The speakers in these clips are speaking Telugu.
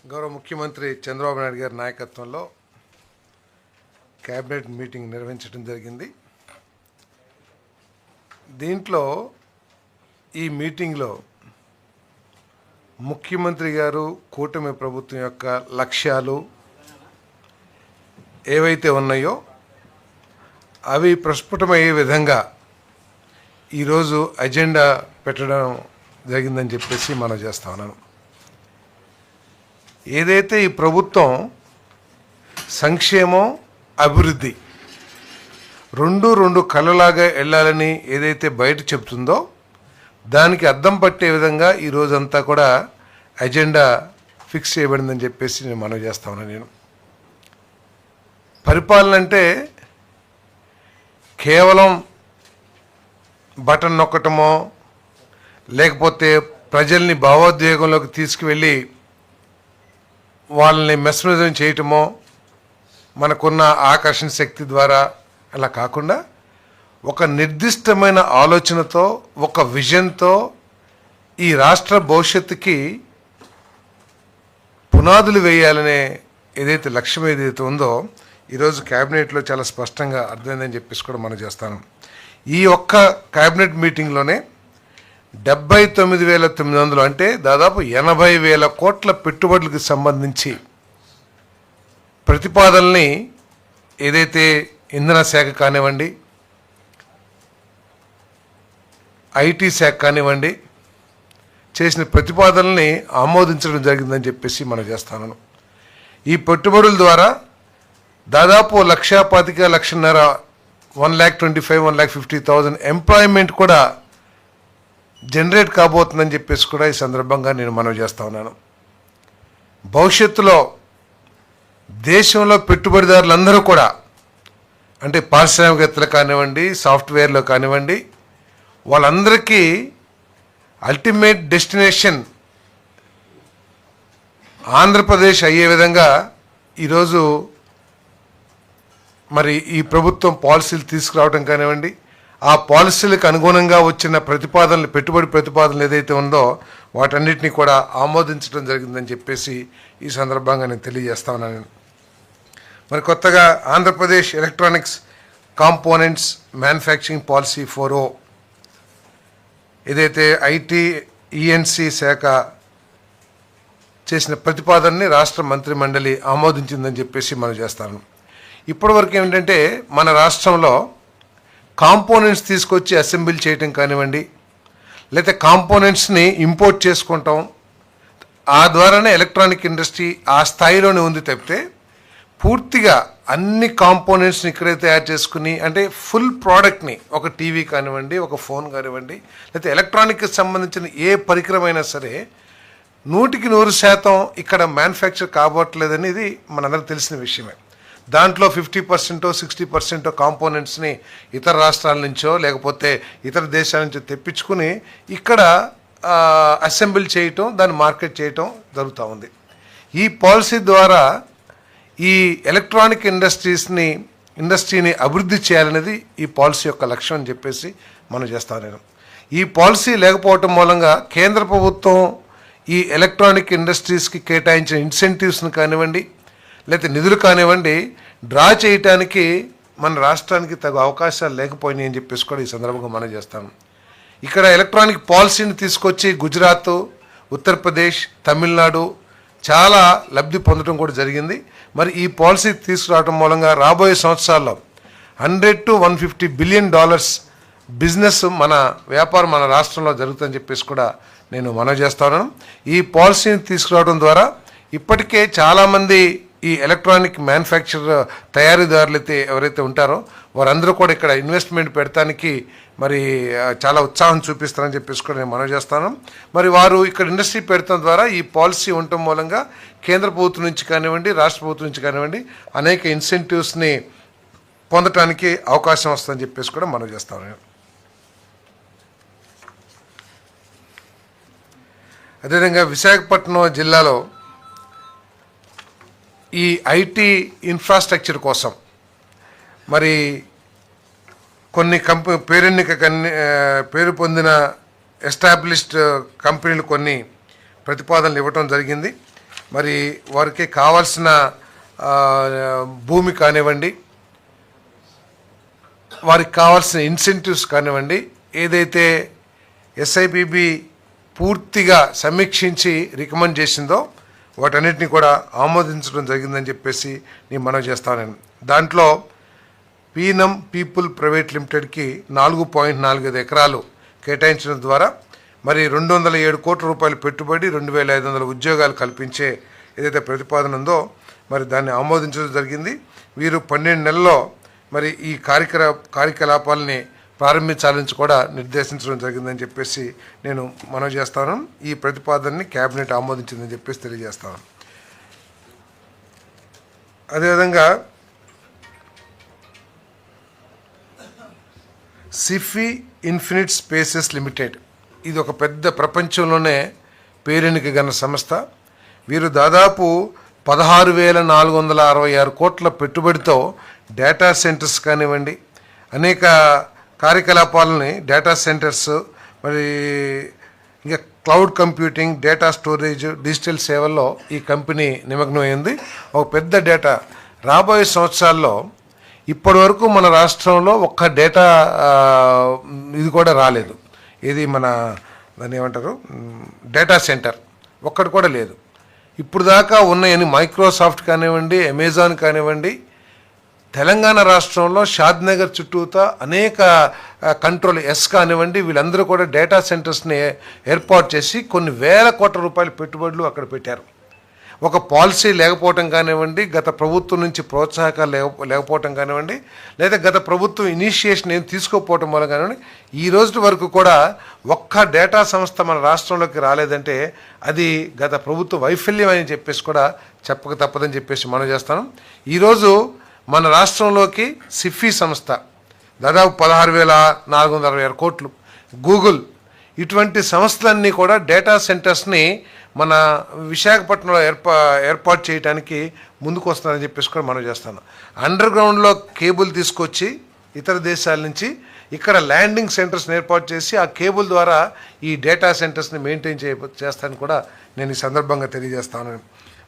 గౌరవ ముఖ్యమంత్రి చంద్రబాబు నాయుడు గారి నాయకత్వంలో క్యాబినెట్ మీటింగ్ నిర్వహించడం జరిగింది. దీంట్లో ఈ మీటింగ్లో ముఖ్యమంత్రి గారు కూటమి ప్రభుత్వం యొక్క లక్ష్యాలు ఏవైతే ఉన్నాయో అవి ప్రస్ఫుటమయ్యే విధంగా ఈరోజు అజెండా పెట్టడం జరిగిందని చెప్పేసి మనం చేస్తా ఉన్నాను. ఏదైతే ఈ ప్రభుత్వం సంక్షేమం అభివృద్ధి రెండు కళ్ళలాగా వెళ్ళాలని ఏదైతే బయట చెప్తుందో దానికి అద్దం పట్టే విధంగా ఈ రోజంతా కూడా అజెండా ఫిక్స్ చేయబడిందని చెప్పేసి నేను మనవి చేస్తా ఉన్నాను. నేను పరిపాలన అంటే కేవలం బటన్ నొక్కటమో లేకపోతే ప్రజల్ని భావోద్వేగంలోకి తీసుకువెళ్ళి వాళ్ళని మెస్మరైజ్ చేయటమో మనకున్న ఆకర్షణ శక్తి ద్వారా అలా కాకుండా ఒక నిర్దిష్టమైన ఆలోచనతో ఒక విజన్తో ఈ రాష్ట్ర భవిష్యత్తుకి పునాదులు వేయాలనే ఏదైతే లక్ష్యం ఏదైతే ఉందో ఈరోజు క్యాబినెట్లో చాలా స్పష్టంగా అర్థమైందని చెప్పేసి కూడా మనం చేస్తాను. ఈ ఒక్క క్యాబినెట్ మీటింగ్లోనే 79,900 అంటే దాదాపు 80,000 కోట్ల పెట్టుబడులకు సంబంధించి ప్రతిపాదనల్ని ఏదైతే ఇంధన శాఖ కానివ్వండి, ఐటీ శాఖ కానివ్వండి చేసిన ప్రతిపాదనల్ని ఆమోదించడం జరిగిందని చెప్పేసి మనం చేస్తాను. ఈ పెట్టుబడుల ద్వారా దాదాపు 1,25,000 1,50,000 1,25,000 ఎంప్లాయ్మెంట్ కూడా జనరేట్ కాబోతుందని చెప్పేసి కూడా ఈ సందర్భంగా నేను మనవి చేస్తా ఉన్నాను. భవిష్యత్తులో దేశంలో పెట్టుబడిదారులందరూ కూడా అంటే పారిశ్రామికవేత్తలు కానివ్వండి, సాఫ్ట్వేర్లో కానివ్వండి, వాళ్ళందరికీ అల్టిమేట్ డెస్టినేషన్ ఆంధ్రప్రదేశ్ అయ్యే విధంగా ఈరోజు మరి ఈ ప్రభుత్వం పాలసీలు తీసుకురావడం కానివ్వండి, ఆ పాలసీలకు అనుగుణంగా వచ్చిన ప్రతిపాదనలు పెట్టుబడి ప్రతిపాదనలు ఏదైతే ఉందో వాటన్నిటినీ కూడా ఆమోదించడం జరిగిందని చెప్పేసి ఈ సందర్భంగా నేను తెలియజేస్తా ఉన్నాను. మరి కొత్తగా Andhra Pradesh electronics components manufacturing policy 4.0 ఏదైతే ఐటీ ఈఎన్సీ శాఖ చేసిన ప్రతిపాదనని రాష్ట్ర మంత్రి మండలి ఆమోదించిందని చెప్పేసి మనం చేస్తాను. ఇప్పటివరకు ఏమిటంటే మన రాష్ట్రంలో కాంపోనెంట్స్ తీసుకొచ్చి అసెంబ్లీ చేయటం కానివ్వండి, లేకపోతే కాంపోనెంట్స్ని ఇంపోర్ట్ చేసుకుంటాం, ఆ ద్వారానే ఎలక్ట్రానిక్ ఇండస్ట్రీ ఆ స్థాయిలోనే ఉంది తప్పితే పూర్తిగా అన్ని కాంపోనెంట్స్ని ఇక్కడే తయారు చేసుకుని అంటే ఫుల్ ప్రోడక్ట్ని ఒక టీవీ కానివ్వండి, ఒక ఫోన్ కానివ్వండి, లేకపోతే ఎలక్ట్రానిక్కి సంబంధించిన ఏ పరికరమైనా సరే 100% ఇక్కడ మ్యానుఫ్యాక్చర్ కాబోట్లేదని ఇది మనందరికి తెలిసిన విషయమే. దాంట్లో 50% 60% కాంపోనెంట్స్ని ఇతర రాష్ట్రాల నుంచో లేకపోతే ఇతర దేశాల నుంచో తెప్పించుకుని ఇక్కడ అసెంబ్లీ చేయటం, దాన్ని మార్కెట్ చేయటం జరుగుతూ ఉంది. ఈ పాలసీ ద్వారా ఈ ఎలక్ట్రానిక్ ఇండస్ట్రీని అభివృద్ధి చేయాలనేది ఈ పాలసీ యొక్క లక్ష్యం అని చెప్పేసి మనం చేస్తాను. నేను ఈ పాలసీ లేకపోవటం మూలంగా కేంద్ర ప్రభుత్వం ఈ ఎలక్ట్రానిక్ ఇండస్ట్రీస్కి కేటాయించిన ఇన్సెంటివ్స్ని కానివ్వండి, లేకపోతే నిధులు కానివ్వండి డ్రా చేయటానికి మన రాష్ట్రానికి తగు అవకాశాలు లేకపోయినాయి అని చెప్పేసి కూడా ఈ సందర్భంగా మనం చేస్తాం. ఇక్కడ ఎలక్ట్రానిక్ పాలసీని తీసుకొచ్చి గుజరాత్, ఉత్తరప్రదేశ్, తమిళనాడు చాలా లబ్ధి పొందడం కూడా జరిగింది. మరి ఈ పాలసీ తీసుకురావడం మూలంగా రాబోయే సంవత్సరాల్లో $100 to $150 బిలియన్ బిజినెస్ మన వ్యాపారం మన రాష్ట్రంలో జరుగుతుందని చెప్పేసి కూడా నేను మనవి చేస్తాను. ఈ పాలసీని తీసుకురావడం ద్వారా ఇప్పటికే చాలామంది ఈ ఎలక్ట్రానిక్ మ్యానుఫ్యాక్చర్ తయారీదారులు అయితే ఎవరైతే ఉంటారో వారందరూ కూడా ఇక్కడ ఇన్వెస్ట్మెంట్ పెడతానికి మరి చాలా ఉత్సాహం చూపిస్తారని చెప్పేసి కూడా నేను మనవి చేస్తాను. మరి వారు ఇక్కడ ఇండస్ట్రీ పెడతాం ద్వారా ఈ పాలసీ ఉండటం మూలంగా కేంద్ర ప్రభుత్వం నుంచి కానివ్వండి, రాష్ట్ర ప్రభుత్వం నుంచి కానివ్వండి అనేక ఇన్సెంటివ్స్ని పొందటానికి అవకాశం వస్తుందని చెప్పేసి కూడా మనవి చేస్తాను. అదేవిధంగా విశాఖపట్నం జిల్లాలో ఈ ఐటీ ఇన్ఫ్రాస్ట్రక్చర్ కోసం మరి కొన్ని పేరు పొందిన ఎస్టాబ్లిష్డ్ కంపెనీలు కొన్ని ప్రతిపాదనలు ఇవ్వటం జరిగింది. మరి వారికి కావాల్సిన భూమి కానివ్వండి, వారికి కావాల్సిన ఇన్సెంటివ్స్ కానివ్వండి, ఏదైతే ఎస్ఐపిబి పూర్తిగా సమీక్షించి రికమెండ్ చేసిందో వాటన్నిటిని కూడా ఆమోదించడం జరిగిందని చెప్పేసి నేను మనవి చేస్తాను. దాంట్లో పీనం పీపుల్ ప్రైవేట్ లిమిటెడ్కి 4.45 ఎకరాలు కేటాయించడం ద్వారా మరి 207 కోట్ల రూపాయలు పెట్టుబడి, 2,500 ఉద్యోగాలు కల్పించే ఏదైతే ప్రతిపాదన ఉందో మరి దాన్ని ఆమోదించడం జరిగింది. వీరు 12 నెలల్లో మరి ఈ కార్యకలాపాలని ప్రారంభించాలని కూడా నిర్దేశించడం జరిగిందని చెప్పేసి నేను మనవి చేస్తాను. ఈ ప్రతిపాదనని కేబినెట్ ఆమోదించిందని చెప్పేసి తెలియజేస్తాను. అదేవిధంగా సిఫీ ఇన్ఫినిట్ స్పేసెస్ లిమిటెడ్, ఇది ఒక పెద్ద ప్రపంచంలోనే పేరెనికగన్న సంస్థ. వీరు దాదాపు 16,466 కోట్ల పెట్టుబడితో డేటా సెంటర్స్ కానివ్వండి, అనేక కార్యకలాపాలని డేటా సెంటర్స్, మరి ఇంకా cloud computing, data storage, digital సేవల్లో ఈ కంపెనీ నిమగ్నమైంది. ఒక పెద్ద డేటా రాబోయే సంవత్సరాల్లో ఇప్పటి వరకు మన రాష్ట్రంలో ఒక్క డేటా ఇది కూడా రాలేదు. ఇది మన దాన్ని ఏమంటారు, డేటా సెంటర్ ఒక్కటి కూడా లేదు. ఇప్పుడు దాకా ఉన్నాయని మైక్రోసాఫ్ట్ కానివ్వండి, అమెజాన్ కానివ్వండి, తెలంగాణ రాష్ట్రంలో షాద్నగర్ చుట్టూతా అనేక కంట్రోల్ కానివ్వండి, వీళ్ళందరూ కూడా డేటా సెంటర్స్ని ఏర్పాటు చేసి కొన్ని వేల కోట్ల రూపాయల పెట్టుబడులు అక్కడ పెట్టారు. ఒక పాలసీ లేకపోవటం కానివ్వండి, గత ప్రభుత్వం నుంచి ప్రోత్సాహకాలు లేకపోవటం కానివ్వండి, లేదా గత ప్రభుత్వం ఇనిషియేషన్ ఏం తీసుకోకపోవటం వల్ల కానివ్వండి, ఈ రోజు వరకు కూడా ఒక్క డేటా సంస్థ మన రాష్ట్రంలోకి రాలేదంటే అది గత ప్రభుత్వ వైఫల్యం అని చెప్పేసి కూడా చెప్పక తప్పదని చెప్పేసి మనం చేస్తాను. ఈరోజు మన రాష్ట్రంలోకి సిఫీ సంస్థ దాదాపు 16,466 కోట్లు, గూగుల్, ఇటువంటి సంస్థలన్నీ కూడా డేటా సెంటర్స్ని మన విశాఖపట్నంలో ఏర్పాటు చేయడానికి ముందుకు వస్తున్నారని చెప్పేసి కూడా మనం చేస్తాను. అండర్ గ్రౌండ్లో కేబుల్ తీసుకొచ్చి ఇతర దేశాల నుంచి ఇక్కడ ల్యాండింగ్ సెంటర్స్ని ఏర్పాటు చేసి ఆ కేబుల్ ద్వారా ఈ డేటా సెంటర్స్ని మెయింటైన్ చేస్తానని కూడా నేను ఈ సందర్భంగా తెలియజేస్తాను.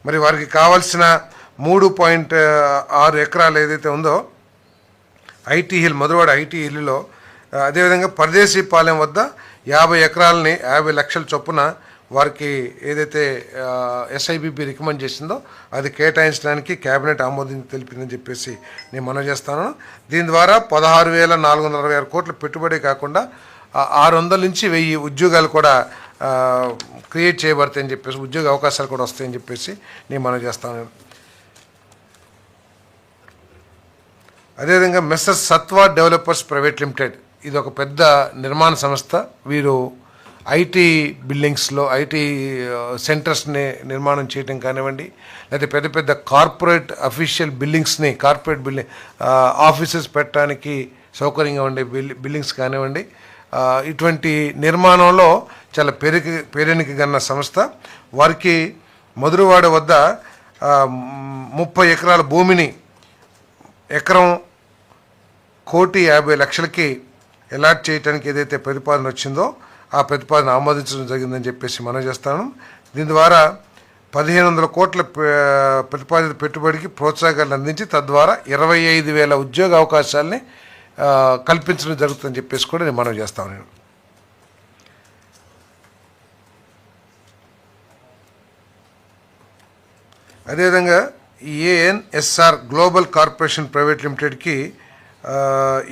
మరి వారికి కావాల్సిన 3.6 ఎకరాలు ఏదైతే ఉందో ఐటీ హిల్, మధురవాడ ఐటీ హిల్లో, అదేవిధంగా పరదేశీపాలెం వద్ద 50 ఎకరాలని 50 లక్షల చొప్పున వారికి ఏదైతే ఎస్ఐబిబి రికమెండ్ చేసిందో అది కేటాయించడానికి కేబినెట్ ఆమోదం తెలిపిందని చెప్పేసి నేను మనవి చేస్తాను. దీని ద్వారా 16,466 కోట్ల పెట్టుబడి కాకుండా 600 నుంచి 1000 ఉద్యోగాలు కూడా క్రియేట్ చేయబడతాయని చెప్పేసి, ఉద్యోగ అవకాశాలు కూడా వస్తాయని చెప్పేసి నేను మనవి చేస్తాను. అదేవిధంగా Messrs Satva developers private limited, ఇది ఒక పెద్ద నిర్మాణ సంస్థ. వీరు ఐటీ బిల్డింగ్స్లో ఐటీ సెంటర్స్ని నిర్మాణం చేయడం కానివ్వండి, లేదా పెద్ద పెద్ద కార్పొరేట్ అఫీషియల్ బిల్డింగ్స్ని, కార్పొరేట్ ఆఫీసెస్ పెట్టడానికి సౌకర్యంగా ఉండే బిల్డింగ్స్ కానివ్వండి, ఇటువంటి నిర్మాణంలో చాలా పేరెనికగన్న సంస్థ. వారికి మధురవాడ వద్ద 30 ఎకరాల భూమిని ఎకరం 1,50,00,000కి అలాట్ చేయడానికి ఏదైతే ప్రతిపాదన వచ్చిందో ఆ ప్రతిపాదన ఆమోదించడం జరిగిందని చెప్పేసి మనం చేస్తాను. దీని ద్వారా 1,500 కోట్ల ప్రతిపాదిత పెట్టుబడికి ప్రోత్సాహకాలు అందించి తద్వారా 25,000 ఉద్యోగ అవకాశాలని కల్పించడం జరుగుతుందని చెప్పేసి కూడా నేను మనం చేస్తాను. అదేవిధంగా ఏఎన్ఎస్ఆర్ గ్లోబల్ కార్పొరేషన్ ప్రైవేట్ లిమిటెడ్కి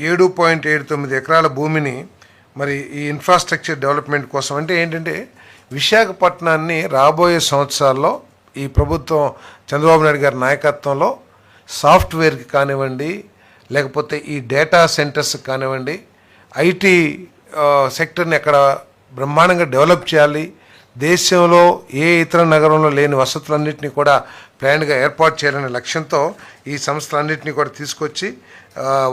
7.79 ఎకరాల భూమిని మరి ఈ ఇన్ఫ్రాస్ట్రక్చర్ డెవలప్మెంట్ కోసం, అంటే ఏంటంటే విశాఖపట్నాన్ని రాబోయే సంవత్సరాల్లో ఈ ప్రభుత్వం చంద్రబాబు నాయుడు గారి నాయకత్వంలో సాఫ్ట్వేర్కి కానివ్వండి, లేకపోతే ఈ డేటా సెంటర్స్ కానివ్వండి, ఐటీ సెక్టర్ని అక్కడ బ్రహ్మాండంగా డెవలప్ చేయాలి. దేశంలో ఏ ఇతర నగరంలో లేని వసతులన్నింటినీ కూడా ప్లాన్గా ఏర్పాటు చేయాలనే లక్ష్యంతో ఈ సంస్థలన్నింటినీ కూడా తీసుకొచ్చి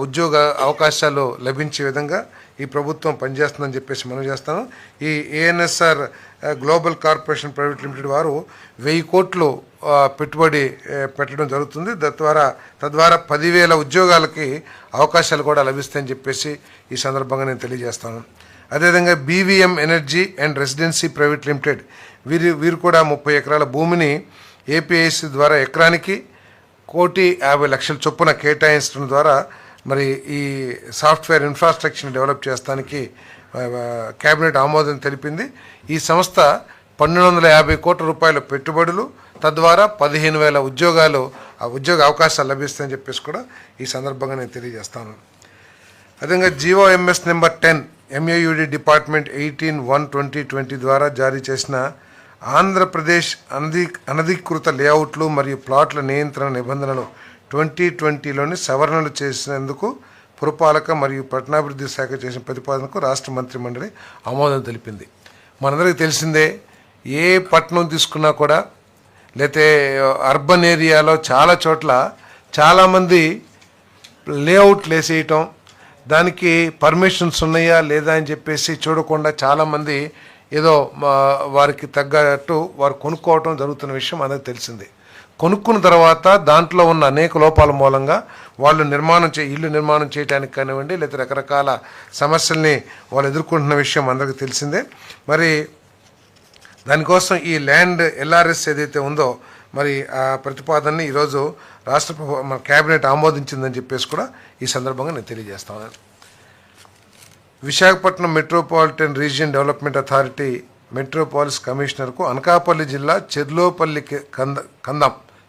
ఉద్యోగ అవకాశాలు లభించే విధంగా ఈ ప్రభుత్వం పనిచేస్తుందని చెప్పేసి మనం చేస్తాను. ఈ ANSR global corporation private limited వారు 1000 కోట్లు పెట్టుబడి పెట్టడం జరుగుతుంది. తద్వారా 10,000 ఉద్యోగాలకి అవకాశాలు కూడా లభిస్తాయని చెప్పేసి ఈ సందర్భంగా నేను తెలియజేస్తాను. అదేవిధంగా BVM energy and residency private limited వీరు కూడా 30 ఎకరాల భూమిని ఏపీఐసి ద్వారా ఎకరానికి 1,50,00,000 చొప్పున కేటాయించడం ద్వారా మరి ఈ సాఫ్ట్వేర్ ఇన్ఫ్రాస్ట్రక్చర్ని డెవలప్ చేయడానికి కేబినెట్ ఆమోదం తెలిపింది. ఈ సంస్థ 1,250 కోట్ల రూపాయల పెట్టుబడులు, తద్వారా 15,000 ఉద్యోగ అవకాశాలు లభిస్తాయని చెప్పేసి కూడా ఈ సందర్భంగా నేను తెలియజేస్తాను. అదేవిధంగా GOMS నెంబర్ 10 MAUD డిపార్ట్మెంట్ 18/1/2020 ద్వారా జారీ చేసిన ఆంధ్రప్రదేశ్ అనధికృత లేఅవుట్లు మరియు ప్లాట్ల నియంత్రణ నిబంధనలు 2020లోని సవరణలు చేసినందుకు పురపాలక మరియు పట్టణాభివృద్ధి శాఖ చేసిన ప్రతిపాదనకు రాష్ట్ర మంత్రి మండలి ఆమోదం తెలిపింది. మనందరికీ తెలిసిందే, ఏ పట్టణం తీసుకున్నా కూడా లేతే అర్బన్ ఏరియాలో చాలా చోట్ల చాలామంది లేఅవుట్లు వేసేయటం, దానికి పర్మిషన్స్ ఉన్నాయా లేదా అని చెప్పేసి చూడకుండా చాలామంది ఏదో వారికి తగ్గట్టు వారు కొనుక్కోవటం జరుగుతున్న విషయం అందరికి తెలిసిందే. కొనుక్కున్న తర్వాత దాంట్లో ఉన్న అనేక లోపాల మూలంగా వాళ్ళు ఇల్లు నిర్మాణం చేయడానికి కానివ్వండి, లేదా రకరకాల సమస్యల్ని వాళ్ళు ఎదుర్కొంటున్న విషయం అందరికీ తెలిసిందే. మరి దానికోసం ఈ ల్యాండ్ LRS ఏదైతే ఉందో మరి ఆ ప్రతిపాదనని ఈరోజు మన కేబినెట్ ఆమోదించిందని చెప్పేసి కూడా ఈ సందర్భంగా నేను తెలియజేస్తాను. Visakhapatnam metropolitan region development authority metropolis కమిషనర్కు అనకాపల్లి జిల్లా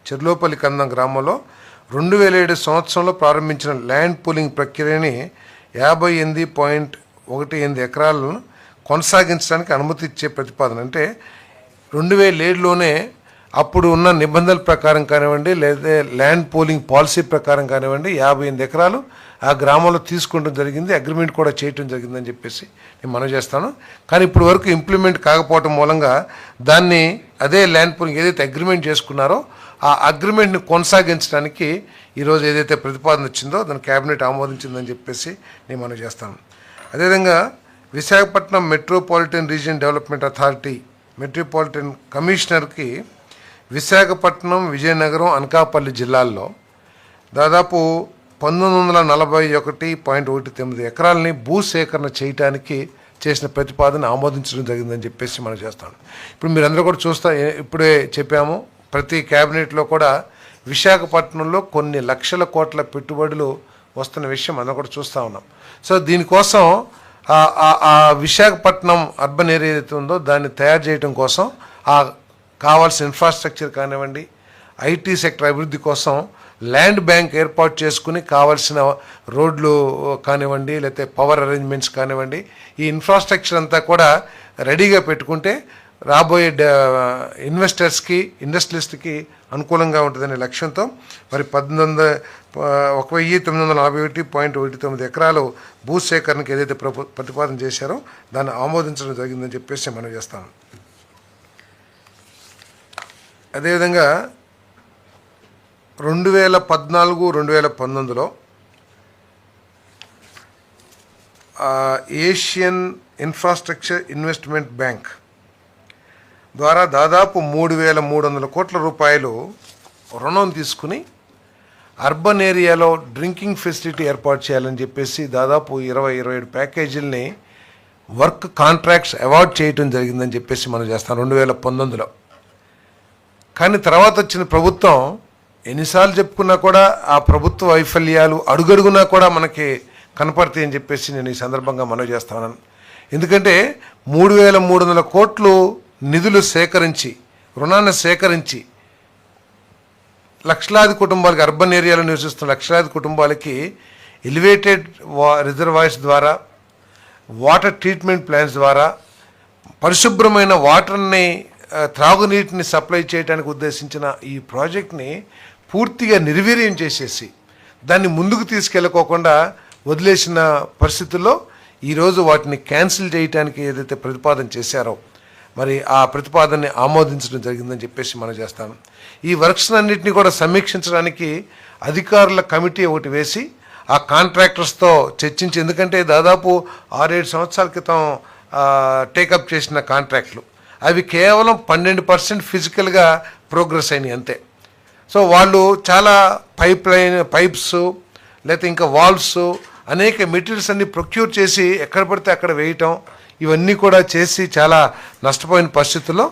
చెర్లోపల్లి కందం గ్రామంలో 2007 సంవత్సరంలో ప్రారంభించిన ల్యాండ్ పూలింగ్ ప్రక్రియని 58.18 ఎకరాలను కొనసాగించడానికి అనుమతి ఇచ్చే ప్రతిపాదన. అంటే 2007లోనే అప్పుడు ఉన్న నిబంధనల ప్రకారం కానివ్వండి, లేదా ల్యాండ్ పూలింగ్ పాలసీ ప్రకారం కానివ్వండి 58 ఎకరాలు ఆ గ్రామంలో తీసుకోవడం జరిగింది, అగ్రిమెంట్ కూడా చేయటం జరిగిందని చెప్పేసి నేను మనవి చేస్తాను. కానీ ఇప్పుడు వరకు ఇంప్లిమెంట్ కాకపోవటం మూలంగా దాన్ని అదే ల్యాండ్ పూలింగ్ ఏదైతే అగ్రిమెంట్ చేసుకున్నారో ఆ అగ్రిమెంట్ని కొనసాగించడానికి ఈరోజు ఏదైతే ప్రతిపాదన వచ్చిందో దాన్ని కేబినెట్ ఆమోదించిందని చెప్పేసి నేను మనవి చేస్తాను. అదేవిధంగా Visakhapatnam metropolitan region development authority metropolitan కమిషనర్కి విశాఖపట్నం, విజయనగరం, అనకాపల్లి జిల్లాల్లో దాదాపు 1941.19 ఎకరాలని భూసేకరణ చేయడానికి చేసిన ప్రతిపాదన ఆమోదించడం జరిగిందని చెప్పేసి మనం చేస్తాం. ఇప్పుడు మీరందరూ కూడా ఇప్పుడే చెప్పాము, ప్రతి క్యాబినెట్లో కూడా విశాఖపట్నంలో కొన్ని లక్షల కోట్ల పెట్టుబడులు వస్తున్న విషయం మనం కూడా చూస్తూ ఉన్నాం. సో దీనికోసం ఆ విశాఖపట్నం అర్బన్ ఏరియా ఏదైతే ఉందో దాన్ని తయారు చేయడం కోసం కావాల్సిన ఇన్ఫ్రాస్ట్రక్చర్ కానివ్వండి, ఐటీ సెక్టర్ అభివృద్ధి కోసం ల్యాండ్ బ్యాంక్ ఏర్పాటు చేసుకుని కావాల్సిన రోడ్లు కానివ్వండి, లేకపోతే పవర్ అరేంజ్మెంట్స్ కానివ్వండి, ఈ ఇన్ఫ్రాస్ట్రక్చర్ అంతా కూడా రెడీగా పెట్టుకుంటే రాబోయే ఇన్వెస్టర్స్కి, ఇండస్ట్రియలిస్ట్కి అనుకూలంగా ఉంటుందనే లక్ష్యంతో మరి 1941.19 ఎకరాలు భూసేకరణకు ఏదైతే ప్రతిపాదన చేశారో దాన్ని ఆమోదించడం జరిగిందని చెప్పేసి మనం చేస్తాం. అదేవిధంగా 2014-2019లో ఏషియన్ ఇన్ఫ్రాస్ట్రక్చర్ ఇన్వెస్ట్మెంట్ బ్యాంక్ ద్వారా దాదాపు 3,300 కోట్ల రూపాయలు రుణం తీసుకుని అర్బన్ ఏరియాలో డ్రింకింగ్ ఫెసిలిటీ ఏర్పాటు చేయాలని చెప్పేసి దాదాపు 27 ప్యాకేజీలని వర్క్ కాంట్రాక్ట్స్ అవార్డ్ చేయడం జరిగిందని చెప్పేసి మనం చేస్తాం 2019లో. కానీ తర్వాత వచ్చిన ప్రభుత్వం ఎన్నిసార్లు చెప్పుకున్నా కూడా ఆ ప్రభుత్వ వైఫల్యాలు అడుగడుగునా కూడా మనకి కనపడతాయి అని చెప్పేసి నేను ఈ సందర్భంగా మనవి చేస్తాను. ఎందుకంటే 3,300 కోట్లు నిధులు సేకరించి, రుణాన్ని సేకరించి లక్షలాది కుటుంబాలకి, అర్బన్ ఏరియాలో నివసిస్తున్న లక్షలాది కుటుంబాలకి ఎలివేటెడ్ రిజర్వాయర్స్ ద్వారా, వాటర్ ట్రీట్మెంట్ ప్లాంట్స్ ద్వారా పరిశుభ్రమైన వాటర్ని, త్రాగునీటిని సప్లై చేయడానికి ఉద్దేశించిన ఈ ప్రాజెక్ట్ని పూర్తిగా నిర్వీర్యం చేసేసి దాన్ని ముందుకు తీసుకెళ్ళకోకుండా వదిలేసిన పరిస్థితుల్లో ఈరోజు వాటిని క్యాన్సిల్ చేయడానికి ఏదైతే ప్రతిపాదన చేశారో మరి ఆ ప్రతిపాదనని ఆమోదించడం జరిగిందని చెప్పేసి మనం చేస్తాం. ఈ వర్క్స్ అన్నింటినీ కూడా సమీక్షించడానికి అధికారుల కమిటీ ఒకటి వేసి ఆ కాంట్రాక్టర్స్తో చర్చించి, ఎందుకంటే దాదాపు 6-7 సంవత్సరాల క్రితం టేకప్ చేసిన కాంట్రాక్ట్లు అవి కేవలం 12% ఫిజికల్గా ప్రోగ్రెస్ అయినాయి అంతే. సో వాళ్ళు చాలా పైప్స్ లేకపోతే ఇంకా వాల్వ్స్ అనేక మెటీరియల్స్ అన్ని ప్రొక్యూర్ చేసి ఎక్కడ పడితే అక్కడ వేయటం, ఇవన్నీ కూడా చేసి చాలా నష్టపోయిన పరిస్థితుల్లో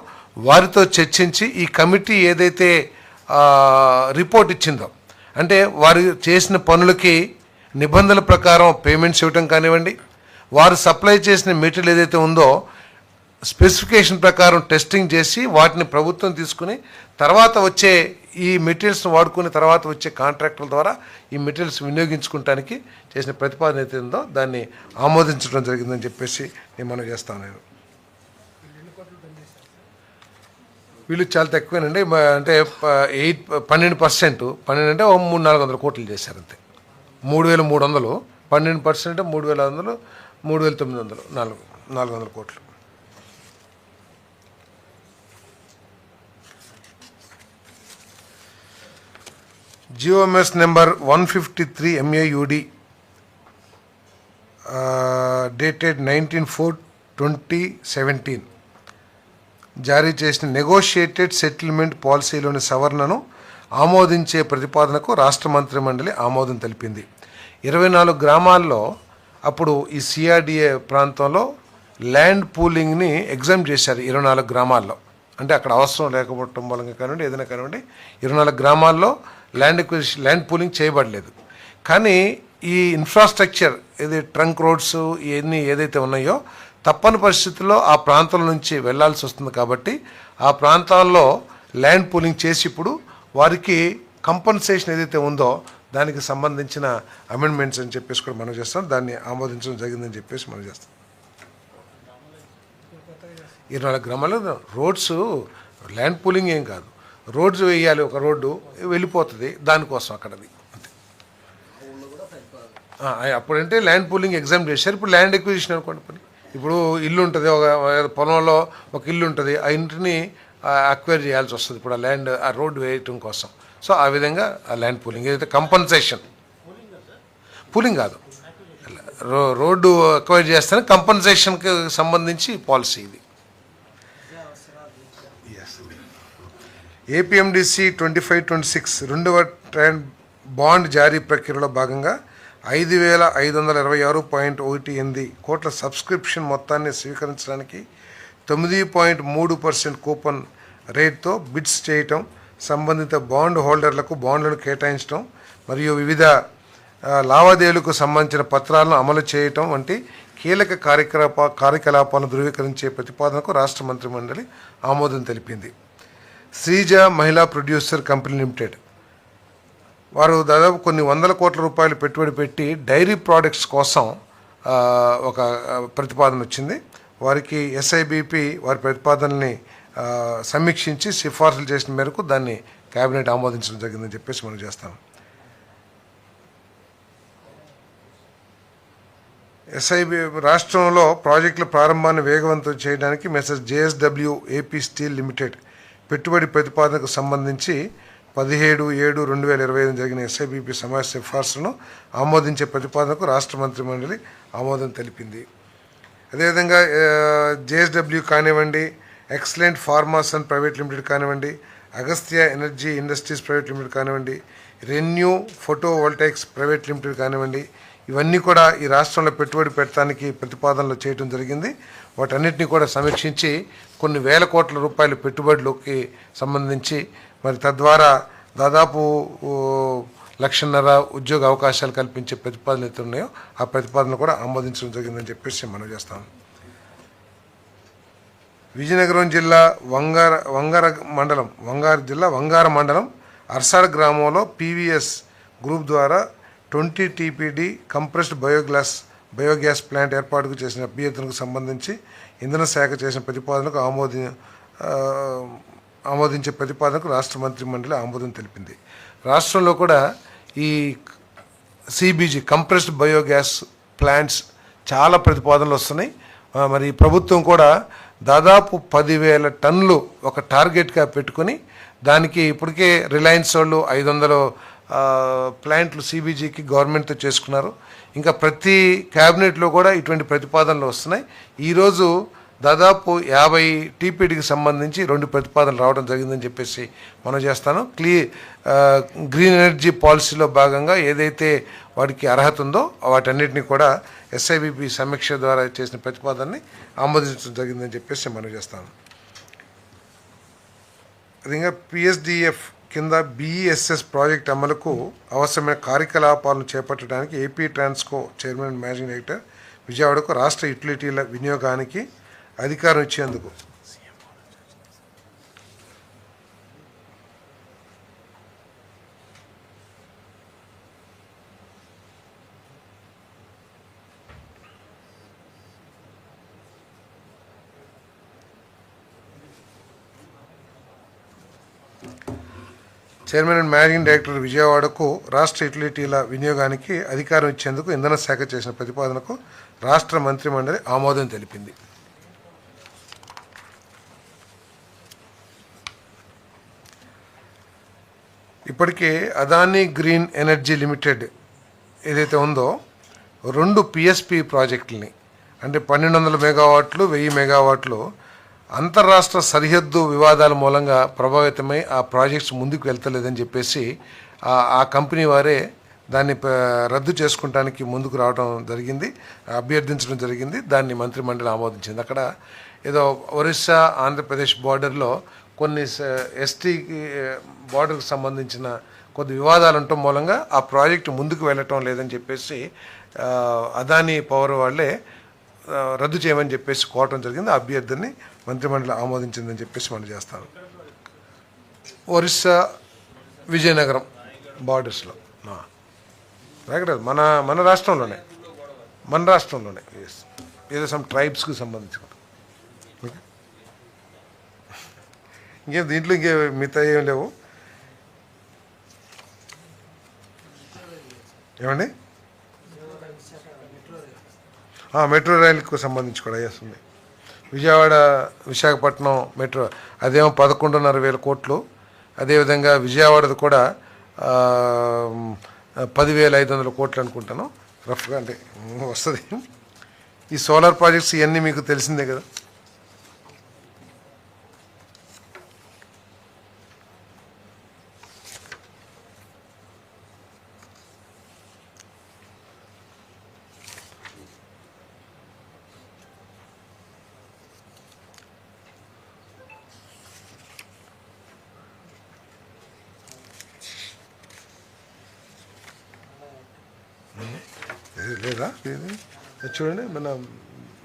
వారితో చర్చించి ఈ కమిటీ ఏదైతే రిపోర్ట్ ఇచ్చిందో, అంటే వారు చేసిన పనులకి నిబంధనల ప్రకారం పేమెంట్స్ ఇవ్వటం కానివ్వండి, వారు సప్లై చేసిన మెటీరియల్ ఏదైతే ఉందో స్పెసిఫికేషన్ ప్రకారం టెస్టింగ్ చేసి వాటిని ప్రభుత్వం తీసుకుని తర్వాత వచ్చే ఈ మెటీరియల్స్ని వాడుకుని తర్వాత వచ్చే కాంట్రాక్టుల ద్వారా ఈ మెటీరియల్స్ వినియోగించుకోవడానికి చేసిన ప్రతిపాదన అయితే ఉందో దాన్ని ఆమోదించడం జరిగిందని చెప్పేసి నేను మనం చేస్తాను. నేను వీళ్ళు చాలా తక్కువేనండి, అంటే 12% 12 అంటే 300-400 కోట్లు చేశారు అంతే. 3,300 12% 3,500 3,900 400 కోట్లు. GOMS నెంబర్ 153 MAUD డేటెడ్ 19/4/2017 జారీ చేసిన నెగోషియేటెడ్ సెటిల్మెంట్ పాలసీలోని సవరణను ఆమోదించే ప్రతిపాదనకు రాష్ట్ర మంత్రి మండలి ఆమోదం తెలిపింది. 24 గ్రామాల్లో అప్పుడు ఈ CRDA ప్రాంతంలో ల్యాండ్ పూలింగ్ని ఎగ్జామ్ చేశారు 24 గ్రామాల్లో. అంటే అక్కడ అవసరం లేకపోవటం మూలంగా కానివ్వండి ఏదైనా కానివ్వండి 24 గ్రామాల్లో ల్యాండ్ పూలింగ్ చేయబడలేదు. కానీ ఈ ఇన్ఫ్రాస్ట్రక్చర్ ఏది ట్రంక్ రోడ్స్ ఇవన్నీ ఏదైతే ఉన్నాయో తప్పని పరిస్థితుల్లో ఆ ప్రాంతం నుంచి వెళ్లాల్సి వస్తుంది. కాబట్టి ఆ ప్రాంతాల్లో ల్యాండ్ పూలింగ్ చేసి ఇప్పుడు వారికి కంపన్సేషన్ ఏదైతే ఉందో దానికి సంబంధించిన అమెండ్మెంట్స్ అని చెప్పేసి కూడా మనం చేస్తాం. దాన్ని ఆమోదించడం జరిగిందని చెప్పేసి మనం చేస్తాం. 24 గ్రామాల్లో రోడ్స్ ల్యాండ్ పూలింగ్ ఏం కాదు, రోడ్స్ వేయాలి, ఒక రోడ్డు వెళ్ళిపోతుంది దానికోసం అక్కడది అంతే. అప్పుడంటే ల్యాండ్ పూలింగ్ ఎగ్జామ్ చేశారు, ఇప్పుడు ల్యాండ్ ఎక్విజిషన్ అనుకోండి. పని ఇప్పుడు ఇల్లు ఉంటుంది, ఒక పొలంలో ఒక ఇల్లు ఉంటుంది, ఆ ఇంటిని అక్వైర్ చేయాల్సి వస్తుంది ఇప్పుడు ఆ ల్యాండ్ ఆ రోడ్డు వేయటం కోసం. సో ఆ విధంగా ఆ ల్యాండ్ పూలింగ్ ఏదైతే కంపన్సేషన్ పూలింగ్ కాదు, రోడ్డు అక్వైర్ చేస్తేనే కంపన్సేషన్కి సంబంధించి పాలసీ ఇది. APMDC 25-26 రెండవ ట్రెండ్ బాండ్ జారీ ప్రక్రియలో భాగంగా 5,526.18 కోట్ల సబ్స్క్రిప్షన్ మొత్తాన్ని స్వీకరించడానికి 9.3% కూపన్ రేట్తో బిడ్స్ చేయటం, సంబంధిత బాండ్ హోల్డర్లకు బాండ్లను కేటాయించడం మరియు వివిధ లావాదేవీలకు సంబంధించిన పత్రాలను అమలు చేయటం వంటి కీలక కార్యకలాపాలను ధృవీకరించే ప్రతిపాదనకు రాష్ట్ర మంత్రి మండలి ఆమోదం తెలిపింది. శ్రీజ మహిళా ప్రొడ్యూసర్ కంపెనీ లిమిటెడ్ వారు దాదాపు కొన్ని 100 కోట్ల రూపాయలు పెట్టుబడి పెట్టి డైరీ ప్రోడక్ట్స్ కోసం ఒక ప్రతిపాదన వచ్చింది. వారికి SIBP వారి ప్రతిపాదనని సమీక్షించి సిఫార్సులు చేసిన మేరకు దాన్ని కేబినెట్ ఆమోదించడం జరిగిందని చెప్పేసి మనం చేస్తాం. SIB రాష్ట్రంలో ప్రాజెక్టుల ప్రారంభాన్ని వేగవంతం చేయడానికి మెసెస్ JSW AP స్టీల్ లిమిటెడ్ పెట్టుబడి ప్రతిపాదనకు సంబంధించి 17/7/2025 జరిగిన SIBP సమావేశ సిఫార్సులను ఆమోదించే ప్రతిపాదనకు రాష్ట్ర మంత్రి మండలి ఆమోదం తెలిపింది. అదేవిధంగా JSW కానివ్వండి, ఎక్సలెంట్ ఫార్మాసన్ ప్రైవేట్ లిమిటెడ్ కానివ్వండి, Agastya energy industries private limited కానివ్వండి, రెన్యూ ఫోటో వోల్టాయిక్స్ ప్రైవేట్ లిమిటెడ్ కానివ్వండి, ఇవన్నీ కూడా ఈ రాష్ట్రంలో పెట్టుబడి పెట్టడానికి ప్రతిపాదనలు చేయడం జరిగింది. వాటన్నిటిని కూడా సమీక్షించి కొన్ని వేల కోట్ల రూపాయల పెట్టుబడులకి సంబంధించి మరి తద్వారా దాదాపు 1,00,000 ఉద్యోగ అవకాశాలు కల్పించే ప్రతిపాదనలు అయితే ఉన్నాయో ఆ ప్రతిపాదనలు కూడా ఆమోదించడం జరిగిందని చెప్పేసి మనం చేస్తాం. విజయనగరం జిల్లా వంగార మండలం అర్సాడ్ గ్రామంలో PVS గ్రూప్ ద్వారా 20 TPD కంప్రెస్డ్ బయోగ్యాస్ ప్లాంట్ ఏర్పాటుకు చేసిన అభ్యర్థనకు సంబంధించి ఇంధన శాఖ చేసిన ప్రతిపాదనకు ఆమోదించే ప్రతిపాదనకు రాష్ట్ర మంత్రి మండలి ఆమోదం తెలిపింది. రాష్ట్రంలో కూడా ఈ CBG కంప్రెస్డ్ బయోగ్యాస్ ప్లాంట్స్ చాలా ప్రతిపాదనలు వస్తున్నాయి. మరి ప్రభుత్వం కూడా దాదాపు 10,000 టన్నులు ఒక టార్గెట్గా పెట్టుకొని దానికి ఇప్పటికే రిలయన్స్ వాళ్ళు 500 ప్లాంట్లు CBGకి గవర్నమెంట్తో చేసుకున్నారు. ఇంకా ప్రతి క్యాబినెట్లో కూడా ఇటువంటి ప్రతిపాదనలు వస్తున్నాయి. ఈరోజు దాదాపు 50 TPDకి సంబంధించి 2 ప్రతిపాదనలు రావడం జరిగిందని చెప్పేసి మనం చేస్తాను. గ్రీన్ ఎనర్జీ పాలసీలో భాగంగా ఏదైతే వాటికి అర్హత ఉందో వాటన్నిటిని కూడా SIBP సమీక్ష ద్వారా చేసిన ప్రతిపాదనని ఆమోదించడం జరిగిందని చెప్పేసి మనం చేస్తాను. అదేవిధంగా పిఎస్డిఎఫ్ కింద బిఈఎస్ఎస్ ప్రాజెక్ట్ అమలుకు అవసరమైన కార్యకలాపాలను చేపట్టడానికి AP Transco chairman and managing director విజయవాడకు రాష్ట్ర యుటిలిటీల వినియోగానికి అధికారం ఇచ్చేందుకు చైర్మన్ అండ్ మేనేజింగ్ డైరెక్టర్ విజయవాడకు రాష్ట్ర యుటిలిటీల వినియోగానికి అధికారం ఇచ్చేందుకు ఇంధన శాఖ చేసిన ప్రతిపాదనకు రాష్ట్ర మంత్రిమండలి ఆమోదం తెలిపింది. ఇప్పటికే అదానీ గ్రీన్ ఎనర్జీ లిమిటెడ్ ఏదైతే ఉందో 2 పిఎస్పి ప్రాజెక్టులని అంటే 1200 మెగావాట్లు 1000 మెగావాట్లు అంతర్రాష్ట్ర సరిహద్దు వివాదాల మూలంగా ప్రభావితమై ఆ ప్రాజెక్ట్స్ ముందుకు వెళ్తలేదని చెప్పేసి ఆ కంపెనీ వారే దాన్ని రద్దు చేసుకోవడానికి ముందుకు రావడం జరిగింది, అభ్యర్థించడం జరిగింది. దాన్ని మంత్రిమండలి ఆమోదించింది. అక్కడ ఏదో ఒరిస్సా ఆంధ్రప్రదేశ్ బార్డర్లో కొన్ని ఎస్టీ బార్డర్కి సంబంధించిన కొద్ది వివాదాలు ఉండటం మూలంగా ఆ ప్రాజెక్టు ముందుకు వెళ్ళటం లేదని చెప్పేసి అదానీ పవర్ వాళ్ళే రద్దు చేయమని చెప్పేసి కోరటం జరిగింది. ఆ అభ్యర్థిని మంత్రిమండలి ఆమోదించిందని చెప్పేసి మనం చేస్తాను. ఒరిస్సా విజయనగరం బార్డర్స్లో ఎక్కడ మన రాష్ట్రంలోనే ఏదో సమ్ ట్రైబ్స్కి సంబంధించి ఇంకేం దీంట్లో మిగతా ఏం లేవు. ఏమండి మెట్రో రైలుకు సంబంధించి కూడా చేస్తుంది. విజయవాడ విశాఖపట్నం మెట్రో అదేమో 11,500 కోట్లు. అదేవిధంగా విజయవాడది కూడా 10,500 కోట్లు అనుకుంటాను రఫ్గా, అంటే వస్తుంది. ఈ సోలార్ ప్రాజెక్ట్స్ ఇవన్నీ మీకు తెలిసిందే కదా. లేదా ఇది చూడండి మన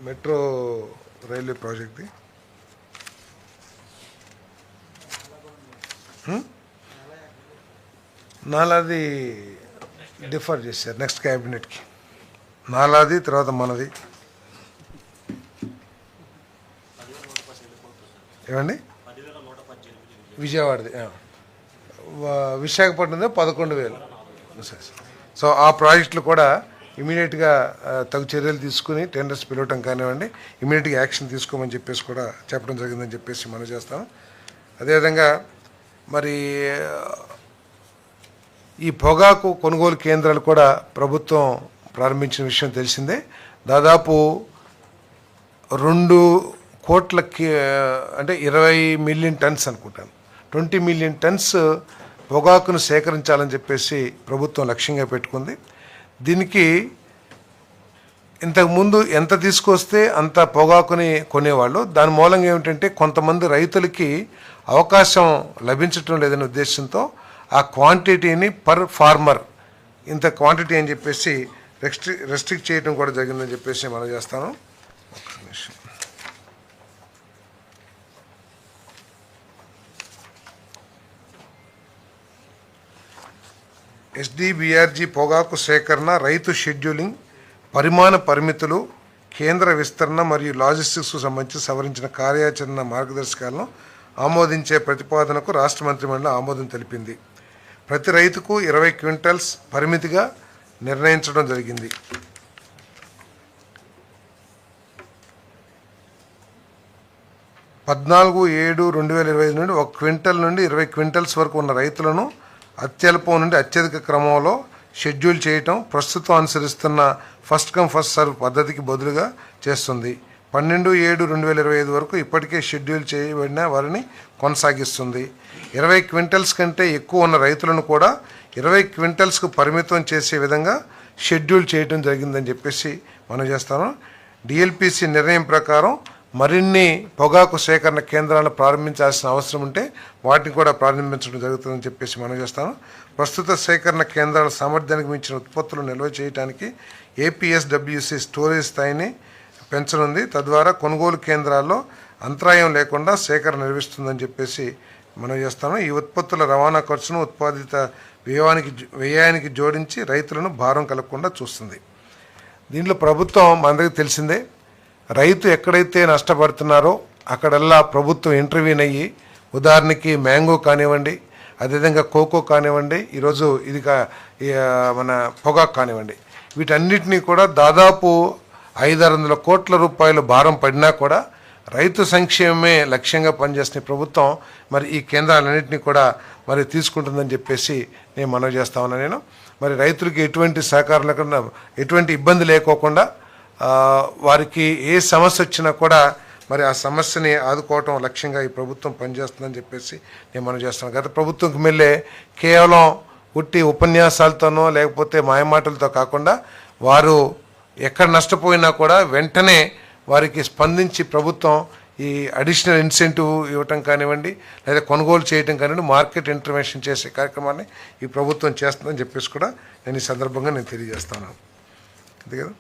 మెట్రో రైల్వే ప్రాజెక్ట్ది నాలాది డిఫర్ చేశారు నెక్స్ట్ క్యాబినెట్కి. నాలాది తర్వాత మనది ఏమండి విజయవాడది, విశాఖపట్నంలో 11,000. సో ఆ ప్రాజెక్టులు కూడా ఇమీడియట్గా తగు చర్యలు తీసుకుని టెండర్స్ పిలవటం కానివ్వండి, ఇమీడియట్గా యాక్షన్ తీసుకోమని చెప్పేసి కూడా చెప్పడం జరిగిందని చెప్పేసి మనం చేస్తాం. అదేవిధంగా మరి ఈ పొగాకు కొనుగోలు కేంద్రాలు కూడా ప్రభుత్వం ప్రారంభించిన విషయం తెలిసిందే. దాదాపు 2 కోట్లకి అంటే 20 మిలియన్ టన్స్ అనుకుంటాను, 20 మిలియన్ టన్స్ పొగాకును సేకరించాలని చెప్పేసి ప్రభుత్వం లక్ష్యంగా పెట్టుకుంది. దీనికి ఇంతకుముందు ఎంత తీసుకొస్తే అంత పొగాకుని కొనేవాళ్ళు. దాని మూలంగా ఏమిటంటే కొంతమంది రైతులకి అవకాశం లభించటం లేదనే ఉద్దేశంతో ఆ క్వాంటిటీని పర్ ఫార్మర్ ఇంత క్వాంటిటీ అని చెప్పేసి రెస్ట్రిక్ట్ చేయడం కూడా జరిగిందని చెప్పేసి మనం చేస్తాను. ఎస్డిబిఆర్జీ పొగాకు సేకరణ, రైతు షెడ్యూలింగ్, పరిమాణ పరిమితులు, కేంద్ర విస్తరణ మరియు లాజిస్టిక్స్కు సంబంధించి సవరించిన కార్యాచరణ మార్గదర్శకాలను ఆమోదించే ప్రతిపాదనకు రాష్ట్ర మంత్రిమండలి ఆమోదం తెలిపింది. ప్రతి రైతుకు 20 క్వింటల్స్ పరిమితిగా నిర్ణయించడం జరిగింది. పద్నాలుగు 7/2025 నుండి 1 క్వింటల్ నుండి 20 క్వింటల్స్ వరకు ఉన్న రైతులను అత్యల్పం నుండి అత్యధిక క్రమంలో షెడ్యూల్ చేయటం ప్రస్తుతం అనుసరిస్తున్న ఫస్ట్ కమ్ ఫస్ట్ సర్వ్ పద్ధతికి బదులుగా చేస్తుంది. 12/7/2025 వరకు ఇప్పటికే షెడ్యూల్ చేయబడిన వారిని కొనసాగిస్తుంది. 20 క్వింటల్స్ కంటే ఎక్కువ ఉన్న రైతులను కూడా 20 క్వింటల్స్కు పరిమితం చేసే విధంగా షెడ్యూల్ చేయడం జరిగిందని చెప్పేసి మనం చేస్తాను. డిఎల్పిసి నిర్ణయం ప్రకారం మరిన్ని పొగాకు సేకరణ కేంద్రాలను ప్రారంభించాల్సిన అవసరం ఉంటే వాటిని కూడా ప్రారంభించడం జరుగుతుందని చెప్పేసి మనం చేస్తాను. ప్రస్తుత సేకరణ కేంద్రాల సామర్థ్యానికి మించిన ఉత్పత్తులు నిల్వ చేయడానికి ఏపీఎస్డబ్ల్యూసి స్టోరేజ్ స్థాయిని పెంచనుంది. తద్వారా కొనుగోలు కేంద్రాల్లో అంతరాయం లేకుండా సేకరణ నిర్వహిస్తుందని చెప్పేసి మనం చేస్తాను. ఈ ఉత్పత్తుల రవాణా ఖర్చును ఉత్పాదిత వ్యయానికి జోడించి రైతులను భారం కలగకుండా చూస్తుంది. దీంట్లో ప్రభుత్వం మనందరికీ తెలిసిందే, రైతు ఎక్కడైతే నష్టపడుతున్నారో అక్కడల్లా ప్రభుత్వం ఇంటర్వ్యూన్ అయ్యి, ఉదాహరణకి మ్యాంగో కానివ్వండి, అదేవిధంగా కోకో కానివ్వండి, ఈరోజు ఇది మన పొగాకు కానివ్వండి, వీటన్నిటినీ కూడా దాదాపు 500 కోట్ల రూపాయలు భారం పడినా కూడా రైతు సంక్షేమమే లక్ష్యంగా పనిచేస్తున్న ప్రభుత్వం మరి ఈ కేంద్రాలన్నింటినీ కూడా మరి తీసుకుంటుందని చెప్పేసి నేను మనవి చేస్తా ఉన్నాను. నేను మరి రైతులకి ఎటువంటి సహకారం లేకుండా, ఎటువంటి ఇబ్బంది లేకోకుండా వారికి ఏ సమస్య వచ్చినా కూడా మరి ఆ సమస్యని ఆదుకోవటం లక్ష్యంగా ఈ ప్రభుత్వం పనిచేస్తుందని చెప్పేసి నేను మనవి చేస్తాను. గత ప్రభుత్వంకి మెల్లే కేవలం ఉట్టి ఉపన్యాసాలతోనో లేకపోతే మాయమాటలతో కాకుండా వారు ఎక్కడ నష్టపోయినా కూడా వెంటనే వారికి స్పందించి ప్రభుత్వం ఈ అడిషనల్ ఇన్సెంటివ్ ఇవ్వటం కానివ్వండి, లేదా కొనుగోలు చేయటం కానివ్వండి, మార్కెట్ ఇంటర్వెన్షన్ చేసే కార్యక్రమాన్ని ఈ ప్రభుత్వం చేస్తుందని చెప్పేసి కూడా నేను ఈ సందర్భంగా నేను తెలియజేస్తాను. అంతే కదా.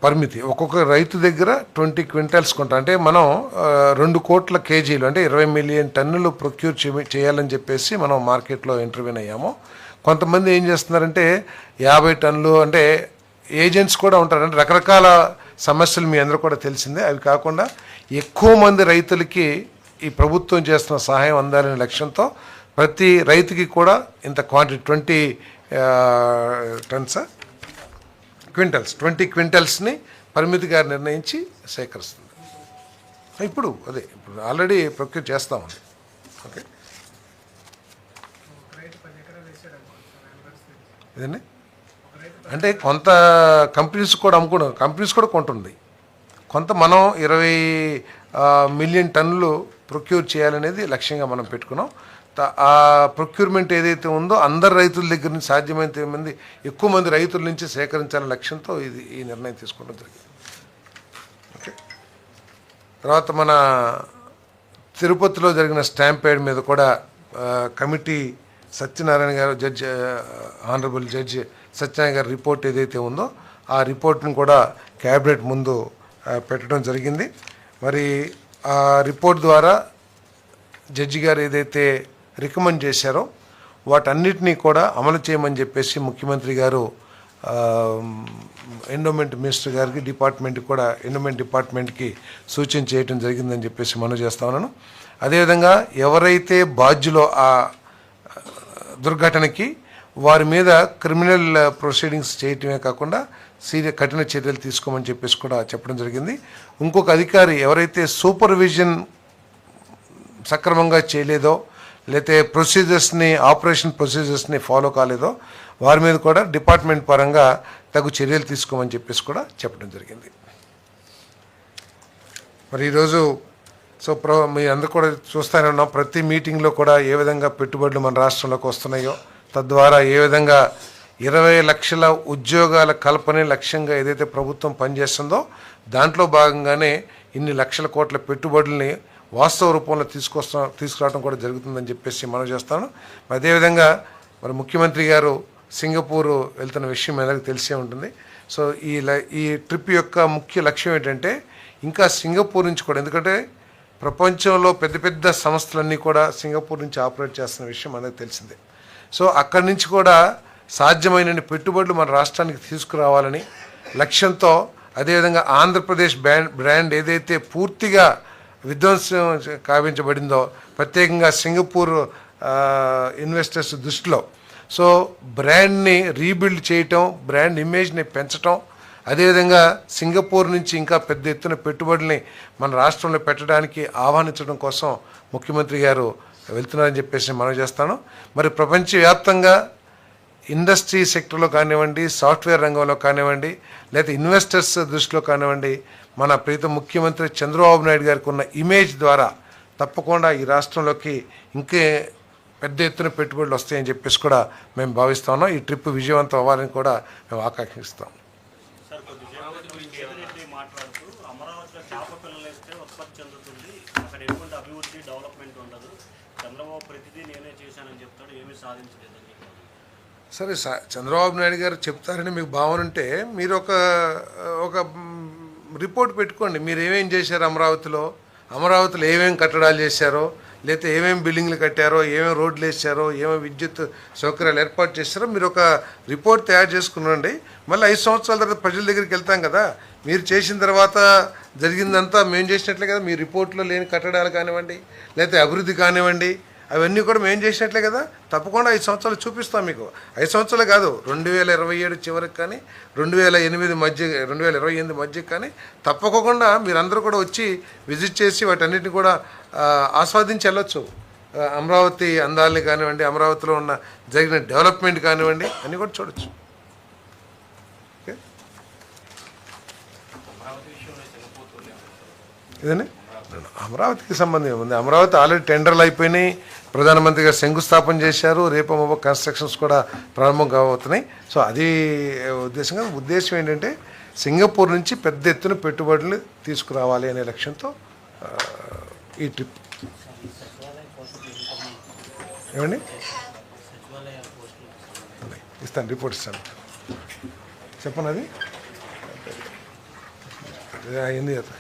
పరిమితి ఒక్కొక్క రైతు దగ్గర 20 క్వింటాల్స్ కొంటా, అంటే మనం 2 కోట్ల కేజీలు అంటే 20 మిలియన్ టన్నులు ప్రొక్యూర్ చేయాలని చెప్పేసి మనం మార్కెట్లో ఇంటర్వ్యూన్ అయ్యాము. కొంతమంది ఏం చేస్తున్నారంటే 50 టన్నులు, అంటే ఏజెంట్స్ కూడా ఉంటారు, అంటే రకరకాల సమస్యలు మీ అందరూ కూడా తెలిసిందే. అవి కాకుండా ఎక్కువ మంది రైతులకి ఈ ప్రభుత్వం చేస్తున్న సహాయం అందాలనే లక్ష్యంతో ప్రతి రైతుకి కూడా ఇంత క్వాంటిటీ 20 క్వింటల్స్ని పరిమితిగా నిర్ణయించి సేకరిస్తుంది. ఇప్పుడు ఆల్రెడీ ప్రొక్యూర్ చేస్తూ ఉంది. ఓకే, ఇదండి. అంటే కొంత కంపెనీస్ కూడా కంపెనీస్ కూడా కొంటుంది, కొంత మనం 20 మిలియన్ టన్నులు ప్రొక్యూర్ చేయాలనేది లక్ష్యంగా మనం పెట్టుకున్నాం. ఆ ప్రొక్యూర్మెంట్ ఏదైతే ఉందో అందరు రైతుల దగ్గర నుంచి సాధ్యమైనంత మంది ఎక్కువ మంది రైతుల నుంచి సేకరించాలనే లక్ష్యంతో ఈ నిర్ణయం తీసుకోవడం జరిగింది. ఓకే, తర్వాత మన తిరుపతిలో జరిగిన స్టాంపేడ్ మీద కూడా కమిటీ సత్యనారాయణ గారు ఆనరబుల్ జడ్జి సత్యనారాయణ గారి రిపోర్ట్ ఏదైతే ఉందో ఆ రిపోర్ట్ని కూడా క్యాబినెట్ ముందు పెట్టడం జరిగింది. మరి ఆ రిపోర్ట్ ద్వారా జడ్జి గారు ఏదైతే రికమెండ్ చేశారో వాటన్నిటినీ కూడా అమలు చేయమని చెప్పేసి ముఖ్యమంత్రి గారు ఎండోమెంట్ మినిస్టర్ గారికి ఎండోమెంట్ డిపార్ట్మెంట్కి సూచన చేయడం జరిగిందని చెప్పేసి మనం చేస్తా ఉన్నాను. అదేవిధంగా ఎవరైతే బాధ్యులో ఆ దుర్ఘటనకి వారి మీద క్రిమినల్ ప్రొసీడింగ్స్ చేయటమే కాకుండా కఠిన చర్యలు తీసుకోమని చెప్పేసి కూడా చెప్పడం జరిగింది. ఇంకొక అధికారి ఎవరైతే సూపర్విజన్ సక్రమంగా చేయలేదో, లేకపోతే ఆపరేషన్ ప్రొసీజర్స్ని ఫాలో కాలేదో వారి మీద కూడా డిపార్ట్మెంట్ పరంగా తగు చర్యలు తీసుకోమని చెప్పేసి కూడా చెప్పడం జరిగింది. మరి ఈరోజు మీ అందరూ కూడా చూస్తూనే ఉన్నాం, ప్రతి మీటింగ్లో కూడా ఏ విధంగా పెట్టుబడులు మన రాష్ట్రంలోకి వస్తున్నాయో, తద్వారా ఏ విధంగా 20 లక్షల ఉద్యోగాల కల్పనే లక్ష్యంగా ఏదైతే ప్రభుత్వం పనిచేస్తుందో దాంట్లో భాగంగానే ఇన్ని లక్షల కోట్ల పెట్టుబడుల్ని వాస్తవ రూపంలో తీసుకురావడం కూడా జరుగుతుందని చెప్పేసి మనం చేస్తాను. అదేవిధంగా మరి ముఖ్యమంత్రి గారు సింగపూర్ వెళ్తున్న విషయం అందరికీ తెలిసే ఉంటుంది. సో ఈ ట్రిప్ యొక్క ముఖ్య లక్ష్యం ఏంటంటే ఇంకా సింగపూర్ నుంచి కూడా, ఎందుకంటే ప్రపంచంలో పెద్ద పెద్ద సంస్థలన్నీ కూడా సింగపూర్ నుంచి ఆపరేట్ చేస్తున్న విషయం అందరికీ తెలిసిందే. సో అక్కడి నుంచి కూడా సాధ్యమైన పెట్టుబడులు మన రాష్ట్రానికి తీసుకురావాలని లక్ష్యంతో, అదేవిధంగా ఆంధ్రప్రదేశ్ బ్రాండ్ ఏదైతే పూర్తిగా విధ్వంసం కావించబడిందో ప్రత్యేకంగా సింగపూర్ ఇన్వెస్టర్స్ దృష్టిలో, సో బ్రాండ్ని రీబిల్డ్ చేయటం, బ్రాండ్ ఇమేజ్ని పెంచటం, అదేవిధంగా సింగపూర్ నుంచి ఇంకా పెద్ద ఎత్తున పెట్టుబడుల్ని మన రాష్ట్రంలో పెట్టడానికి ఆహ్వానించడం కోసం ముఖ్యమంత్రి గారు వెళ్తున్నారని చెప్పేసి మనం చేస్తాను. మరి ప్రపంచవ్యాప్తంగా ఇండస్ట్రీ సెక్టర్లో కానివ్వండి, సాఫ్ట్వేర్ రంగంలో కానివ్వండి, లేదా ఇన్వెస్టర్స్ దృష్టిలో కానివ్వండి, మన ప్రీతం ముఖ్యమంత్రి చంద్రబాబు నాయుడు గారికి ఉన్న ఇమేజ్ ద్వారా తప్పకుండా ఈ రాష్ట్రంలోకి ఇంకే పెద్ద ఎత్తున పెట్టుబడులు వస్తాయని చెప్పేసి కూడా మేము భావిస్తా ఉన్నాం. ఈ ట్రిప్ విజయవంతం అవ్వాలని కూడా మేము ఆకాంక్షిస్తాం. మాట్లాడుతూ అమరావతిలో చేప పిల్లలు వేస్తే ఉత్పత్తి చెందుతుంది, అక్కడ ఎటువంటి అభివృద్ధి డెవలప్మెంట్ ఉండదు, చంద్రబాబు ప్రతిదీ నేనే చేశానని చెప్తాడు, ఏమీ సాధించలేదని. సరే చంద్రబాబు నాయుడు గారు చెప్తారని మీకు భావన ఉంటే మీరు ఒక రిపోర్ట్ పెట్టుకోండి. మీరు ఏమేం చేశారు అమరావతిలో ఏమేమి కట్టడాలు చేశారో, లేకపోతే ఏమేమి బిల్డింగ్లు కట్టారో, ఏమేమి రోడ్లు వేసారో, ఏమేమి విద్యుత్ సౌకర్యాలు ఏర్పాటు చేశారో మీరు ఒక రిపోర్ట్ తయారు చేసుకున్నాండి. మళ్ళీ 5 సంవత్సరాల తర్వాత ప్రజల దగ్గరికి వెళ్తాం కదా. మీరు చేసిన తర్వాత జరిగిందంతా మేము చేసినట్లే కదా. మీ రిపోర్ట్లో లేని కట్టడాలు కానివ్వండి, లేకపోతే అభివృద్ధి కానివ్వండి, అవన్నీ కూడా మేము చేసినట్లే కదా. తప్పకుండా 5 సంవత్సరాలు చూపిస్తాం మీకు. 5 సంవత్సరాలు కాదు, 2027 చివరికి కానీ 2028 మధ్య 2028 మధ్యకి కానీ తప్పకుండా మీరందరూ కూడా వచ్చి విజిట్ చేసి వాటన్నిటిని కూడా ఆస్వాదించి వెళ్ళొచ్చు. అమరావతి అందాలని కానివ్వండి, అమరావతిలో ఉన్న జరిగిన డెవలప్మెంట్ కానివ్వండి, అన్నీ కూడా చూడొచ్చు. ఓకే, ఇదండి అమరావతికి సంబంధం ఉంది. అమరావతి ఆల్రెడీ టెండర్లు అయిపోయినాయి, ప్రధానమంత్రి గారు శంకుస్థాపన చేశారు, రేపు కన్స్ట్రక్షన్స్ కూడా ప్రారంభం కాబోతున్నాయి. సో అది ఉద్దేశం ఏంటంటే సింగపూర్ నుంచి పెద్ద ఎత్తున పెట్టుబడులు తీసుకురావాలి అనే లక్ష్యంతో ఈ ట్రిప్. ఏమండి ఇస్తాను, రిపోర్ట్ ఇస్తాను. చెప్పండి, అది అయింది కదా.